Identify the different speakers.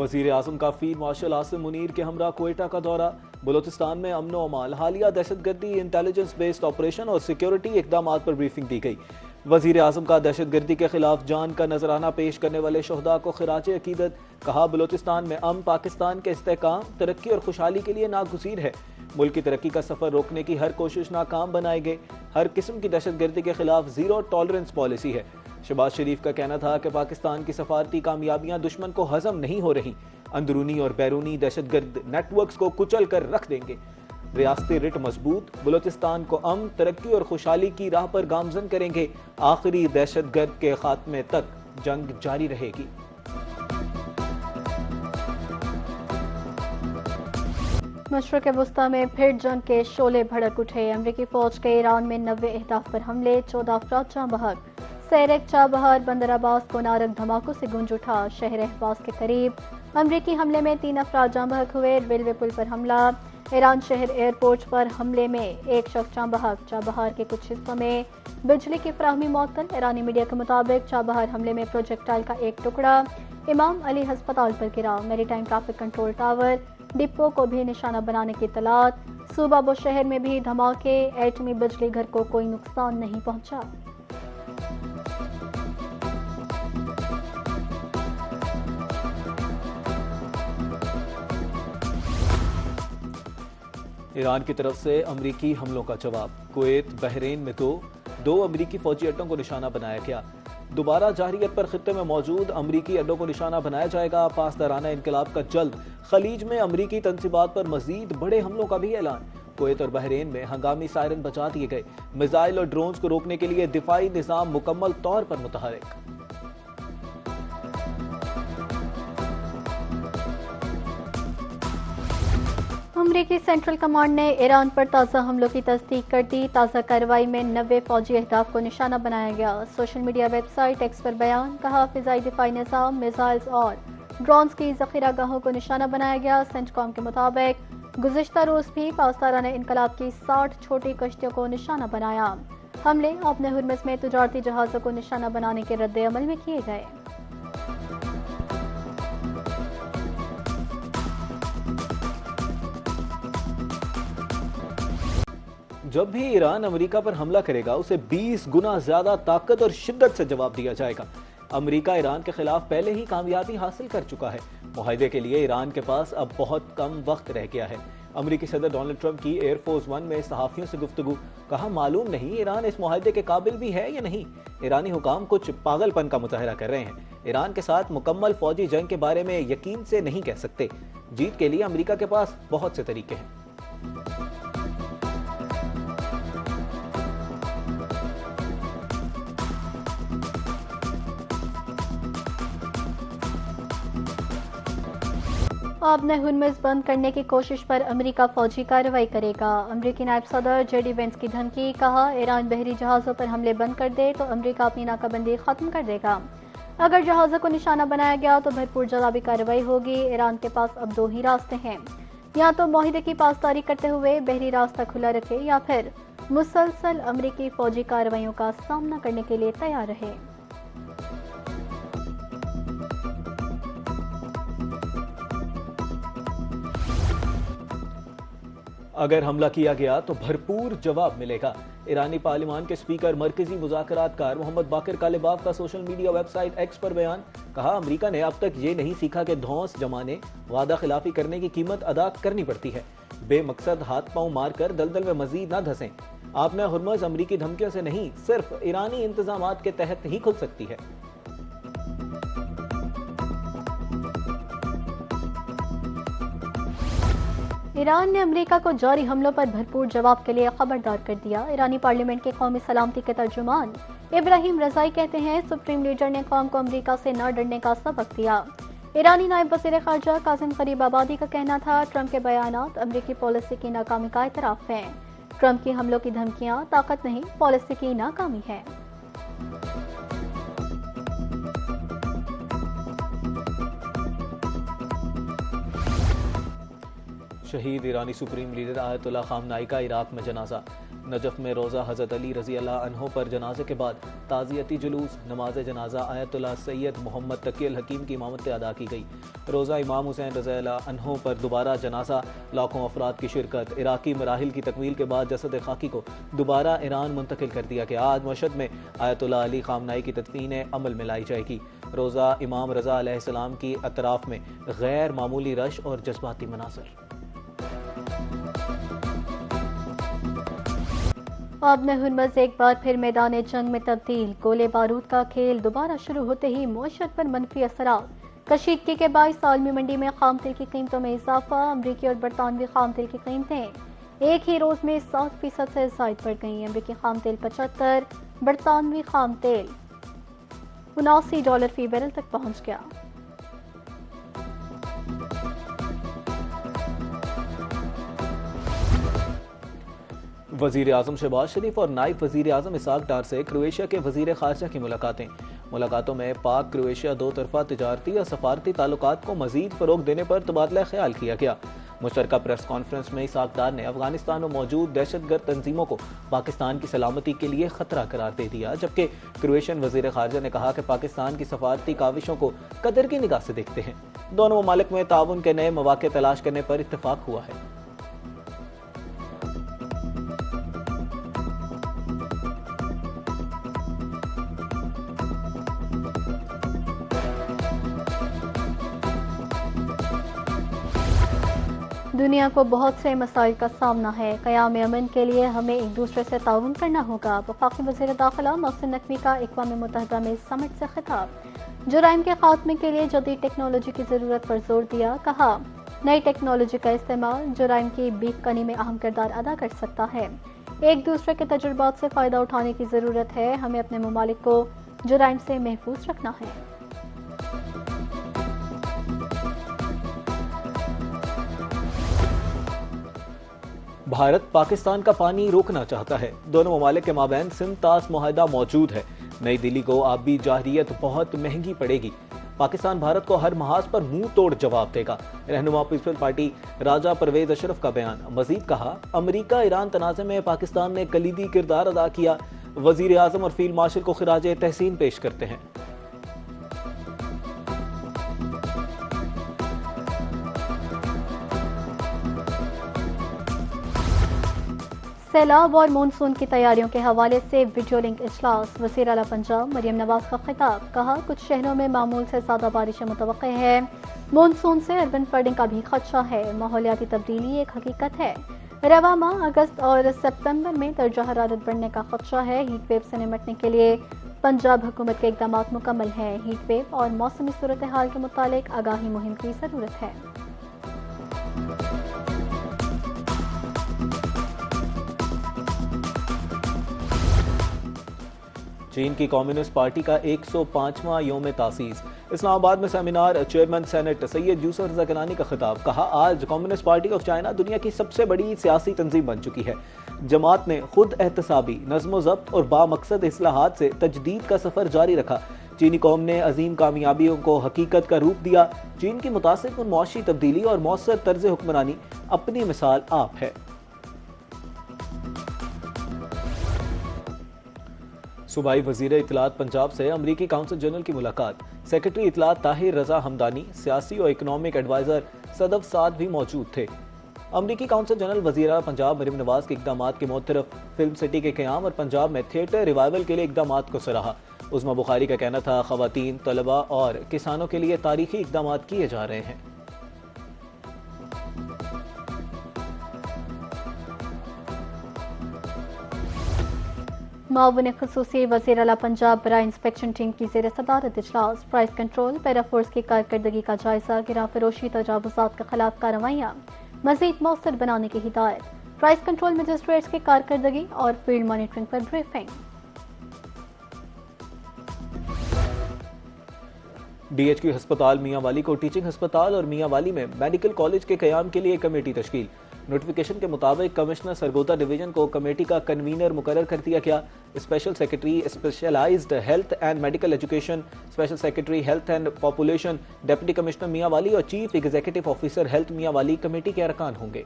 Speaker 1: वजीर आजम का field marshal Asim Munir के हमरा कोयटा का दौरा। बलोचिस्तान में अमन व अमाल, हालिया दहशतगर्दी, इंटेलिजेंस बेस्ड ऑपरेशन और सिक्योरिटी इकदाम पर ब्रीफिंग दी गई। वजीर आजम का दहशतगर्दी के खिलाफ जान का नजराना पेश करने वाले शहदा को खिराज अकीदत। कहा, बलोचिस्तान में अमन पाकिस्तान के इस्तेहकाम, तरक्की और खुशहाली के लिए नागुज़ीर है। मुल्क की तरक्की का सफर रोकने की हर कोशिश नाकाम बनाएंगे। हर किस्म की दहशतगर्दी के खिलाफ जीरो टॉलरेंस पॉलिसी है। शहबाज शरीफ का कहना था कि पाकिस्तान की सफारती कामयाबियां दुश्मन को हजम नहीं हो रही। अंदरूनी और बैरूनी दहशतगर्द नेटवर्क्स को कुचल कर रख देंगे। रियासती रिट मजबूत, बलोचिस्तान को अमन, तरक्की और खुशहाली की राह पर गामजन करेंगे। आखिरी दहशतगर्द के खात्मे तक जंग जारी रहेगी।
Speaker 2: मशरक़ वस्ता में फिर जंग के शोले भड़क उठे। अमरीकी फौज के ईरान में 90 अहदाफ पर हमले, 14 अफराद जाँ बहक। सैरक चाबहार बंदर अब्बास को नारक धमाकों से गूंज उठा। शहर अहबास के करीब अमरीकी हमले में 3 अफराद जाँ बहक हुए। रेलवे पुल पर हमला। ईरान शहर एयरपोर्ट पर हमले में एक शख्स जाँ बहक। चाबहार के कुछ हिस्सों में बिजली की फराहमी मुअत्तल। ईरानी मीडिया के मुताबिक चाबहार हमले में प्रोजेक्टाइल का एक टुकड़ा इमाम अली अस्पताल पर गिरा। Maritime traffic control tower depot को भी निशाना बनाने की इत्तलात। सूबा बुशहर में भी धमाके, एटमी बिजली घर को कोई नुकसान नहीं पहुंचा।
Speaker 1: ईरान की तरफ से अमरीकी हमलों का जवाब। कुवैत, बहरीन में दो अमरीकी फौजी अड्डों को निशाना बनाया गया। दोबारा जारियत पर खित्ते में मौजूद अमरीकी अड्डों को निशाना बनाया जाएगा। पासदाराना इनकलाब का जल्द। खलीज में अमरीकी तंसीबात पर मजीद बड़े हमलों का भी ऐलान। कुवैत और बहरीन में हंगामी सायरन बचा दिए गए। मिसाइल और ड्रोन्स को रोकने के लिए दिफाई निजाम मुकम्मल तौर पर मुतहरिक।
Speaker 2: अमरीकी सेंट्रल कमांड ने ईरान पर ताज़ा हमलों की तस्दीक कर दी। ताज़ा कार्रवाई में 90 फौजी अहदाफ को निशाना बनाया गया। सोशल मीडिया वेबसाइट एक्स पर बयान। कहा, फिजाई दिफाई निज़ाम, मिसाइल्स और ड्रोन्स की ज़ख़ीरागाहों को निशाना बनाया गया। सेंटकॉम के मुताबिक गुज़िश्ता रोज़ भी पासदाराना इनकलाब की 60 छोटी कश्तियों को निशाना बनाया। हमले अपने हुर्मुज़ में तिजारती जहाज़ों को निशाना बनाने के रद्द अमल में किए गए।
Speaker 1: जब भी ईरान अमेरिका पर हमला करेगा उसे 20 गुना ज्यादा ताकत और शिद्दत से जवाब दिया जाएगा। अमेरिका ईरान के खिलाफ पहले ही कामयाबी हासिल कर चुका है। मुआहदे के लिए ईरान के पास अब बहुत कम वक्त रह गया है। अमेरिकी सदर डोनाल्ड ट्रंप की एयरफोर्स वन में सहाफियों से गुफ्तगू। कहा, मालूम नहीं ईरान इस मुआहदे के काबिल भी है या नहीं। ईरानी हुकाम कुछ पागलपन का मुजाहरा कर रहे हैं। ईरान के साथ मुकम्मल फौजी जंग के बारे में यकीन से नहीं कह सकते। जीत के लिए अमेरिका के पास बहुत से तरीके हैं।
Speaker 2: अपने हुर्मुज़ बंद करने की कोशिश पर अमेरिका फौजी कार्रवाई करेगा। अमेरिकी नायब सदर जेडी वेंस की धमकी। कहा, ईरान बहरी जहाज़ों पर हमले बंद कर दे तो अमेरिका अपनी नाकाबंदी खत्म कर देगा। अगर जहाज़ों को निशाना बनाया गया तो भरपूर जवाबी कार्रवाई होगी। ईरान के पास अब 2 ही रास्ते हैं, या तो मुआहदे की पासदारी करते हुए बहरी रास्ता खुला रखे या फिर मुसलसल अमेरिकी फौजी कार्रवाइयों का सामना करने के लिए तैयार रहे।
Speaker 1: अगर हमला किया गया तो भरपूर जवाब मिलेगा। ईरानी पार्लिमान के स्पीकर मरकजी मुज़ाकरातकार मोहम्मद बाकिर कालिबाफ का सोशल मीडिया वेबसाइट एक्स पर बयान। कहा, अमेरिका ने अब तक ये नहीं सीखा कि धौंस जमाने, वादा खिलाफी करने की कीमत अदा करनी पड़ती है। बेमकसद हाथ पांव मारकर दलदल में मजीद न धंसें। आपने हुर्मुज़ अमेरिकी धमकियों से नहीं, सिर्फ ईरानी इंतजामात के तहत ही खुल सकती है।
Speaker 2: ईरान ने अमेरिका को जारी हमलों पर भरपूर जवाब के लिए खबरदार कर दिया। ईरानी पार्लियामेंट के कौमी सलामती के तर्जुमान इब्राहिम रजाई कहते हैं, सुप्रीम लीडर ने कौम को अमेरिका से न डरने का सबक दिया। ईरानी नायब वज़ीर ख़ारजा कासिम गरीबाबादी का कहना था, ट्रंप के बयानात अमेरिकी पॉलिसी की नाकामी का एतराफ़ हैं। ट्रंप की हमलों की धमकियां ताकत नहीं, पॉलिसी की नाकामी है।
Speaker 1: शहीद ईरानी सुप्रीम लीडर आयतुल्लाह खामनाई का इराक में जनाजा। नजफ में रोज़ा हज़रत अली रज़ी अल्लाह अन्हो पर जनाजे के बाद ताज़ियती जुलूस, नमाज जनाजा आयतुल्लाह सैयद मोहम्मद तकी अल हकीम की इमामत से अदा की गई। रोज़ा इमाम हुसैन रज़ी अल्लाह अन्हो पर दोबारा जनाजा, लाखों अफराद की शिरकत। इराकी मराहिल की तकमील के बाद जसद खाकी को दोबारा ईरान मुंतकिल कर दिया गया। आज मशहद में आयतुल्लाह अली खामनाई की तदफीन अमल में लाई जाएगी। रोज़ा इमाम रज़ा अलैहिस्सलाम की अतराफ में गैर मामूली रश और जज्बाती मनाज़र।
Speaker 2: अब में हुरमज़ एक बार फिर मैदान जंग में तब्दील। गोले बारूद का खेल दोबारा शुरू होते ही मुआशरत पर मनफी असरात। कशीदगी के बाईस आलमी मंडी में खाम तेल की कीमतों में इजाफा। अमरीकी और बरतानवी खाम तेल की कीमतें एक ही रोज में 7% से ज़ायद बढ़ गई। अमरीकी खाम तेल 75, बरतानवी खाम तेल $79 फी बैरल तक पहुंच गया।
Speaker 1: वज़ीर आज़म शहबाज शरीफ और नायब वज़ीर आज़म इसाक डार से क्रोएशिया के वज़ीर ख़ारजा की मुलाकातों में पाक क्रोएशिया दो तरफ़ा तिजारती और सफारती ताल्लुकात को मज़ीद फ़रोग़ देने पर तबादला ख्याल किया गया। मुश्तरका प्रेस कॉन्फ्रेंस में इसाक डार ने अफगानिस्तान में मौजूद दहशतगर्द तंजीमों को पाकिस्तान की सलामती के लिए खतरा करार दे दिया, जबकि क्रोएशियन वज़ीर ख़ारजा ने कहा कि पाकिस्तान की सफारती काविशों को कदर की निगाह से देखते हैं। दोनों ममालिक में ताउन के नए मौक़े तलाश करने पर इत्तफ़ाक़ हुआ है।
Speaker 2: दुनिया को बहुत से मसाइल का सामना है। क़याम अमन के लिए हमें एक दूसरे से ताउन करना होगा। वफ़ाक़ी वज़ीर दाखिला मोहसिन नकवी का अक़वाम मुत्तहिदा में समिट से खिताब। जुराइम के खात्मे के लिए जदीद टेक्नोलॉजी की ज़रूरत पर जोर दिया। कहा, नई टेक्नोलॉजी का इस्तेमाल जुराइम की बीक कनी में अहम किरदार अदा कर सकता है। एक दूसरे के तजुर्बात से फ़ायदा उठाने की ज़रूरत है। हमें अपने ममालिक को जुराइम से महफूज रखना है।
Speaker 1: भारत पाकिस्तान का पानी रोकना चाहता है। दोनों ममालिक के माबैन सिंध-तास मुआहदा मौजूद है। नई दिल्ली को आबी जाहरियत बहुत महंगी पड़ेगी। पाकिस्तान भारत को हर महाज पर मुंह तोड़ जवाब देगा। रहनुमा पीपल्स पार्टी राजा परवेज अशरफ का बयान। मजीद कहा, अमरीका ईरान तनाज़े में पाकिस्तान ने कलीदी किरदार अदा किया। वजीर आजम और फील्ड मार्शल को खिराज तहसीन पेश करते हैं।
Speaker 2: सैलाब और मानसून की तैयारियों के हवाले से वीडियो लिंक इजलास। वज़ीर आला पंजाब मरियम नवाज का खिताब। कहा, कुछ शहरों में मामूल से ज़्यादा बारिशें मुतवक्के है। मानसून से अर्बन फ्लडिंग का भी खदशा है। माहौलियाती तब्दीली एक हकीकत है। रवा माह अगस्त और सितंबर में दर्जा हरारत बढ़ने का खदशा है। हीट वेव से निपटने के लिए पंजाब हुकूमत के इक़दाम मुकम्मल हैं। हीट वेव और मौसमी सूरत हाल के मुतालिक आगाही मुहिम की ज़रूरत है।
Speaker 1: चीन की कम्युनिस्ट पार्टी का 105वां यौम तासीस। इस्लामाबाद में seminar. Chairman senate Syed Yousuf Raza Gilani का खिताब। कहा, आज कम्युनिस्ट पार्टी ऑफ चाइना दुनिया की सबसे बड़ी सियासी तंजीम बन चुकी है। जमात ने खुद एहतसाबी, नज़्म ज़ब्त और बामकसद इस्लाहात से तजदीद का सफ़र जारी रखा। चीनी कौम ने अजीम कामयाबियों को हकीकत का रूप दिया। चीन की मुतासिर मुआशी तब्दीली और मौसर तर्ज हुक्मरानी अपनी मिसाल आप है। सूबाई वज़ीर इत्तलात पंजाब से अमरीकी काउंसिल जनरल की मुलाकात। सेक्रेटरी इत्तलात ताहिर रज़ा हमदानी, सियासी और इकनॉमिक एडवाइज़र सदफ साद भी मौजूद थे। अमरीकी काउंसिल जनरल वज़ीर आला पंजाब मरियम नवाज के इक़दामात की मुतरफ फिल्म सिटी के क़याम और पंजाब में थिएटर रिवाइवल के लिए इक़दामात को सराहा। उस्मा बुखारी का कहना था, ख़वातीन, तलबा और किसानों के लिए तारीखी इक़दामात किए जा रहे हैं।
Speaker 2: माउन ख़ुसूसी वज़ीर आला पंजाब बराए इंस्पेक्शन टीम की ज़ेर सदारत इजलास। प्राइस कंट्रोल, पैराफोर्स की कारकर्दगी का जायजा। गिरा फरोशी तजावुज़ात के खिलाफ कार्रवाइयाँ मज़ीद मौसर बनाने की हिदायत। प्राइस कंट्रोल मजिस्ट्रेट्स की कारकर्दगी और फील्ड मॉनिटरिंग पर ब्रीफिंग।
Speaker 1: DHQ अस्पताल मियांवाली को टीचिंग अस्पताल और मियांवाली में मेडिकल कॉलेज के क़याम के लिए कमेटी तश्कील। नोटिफिकेशन के मुताबिक कमिश्नर सरगोदा डिवीजन को कमेटी का कन्वीनर मुकर्रर कर दिया गया। Special secretary specialised health and medical education, special secretary health and population, deputy commissioner Mianwali और chief executive officer health Mianwali committee के अरकान होंगे।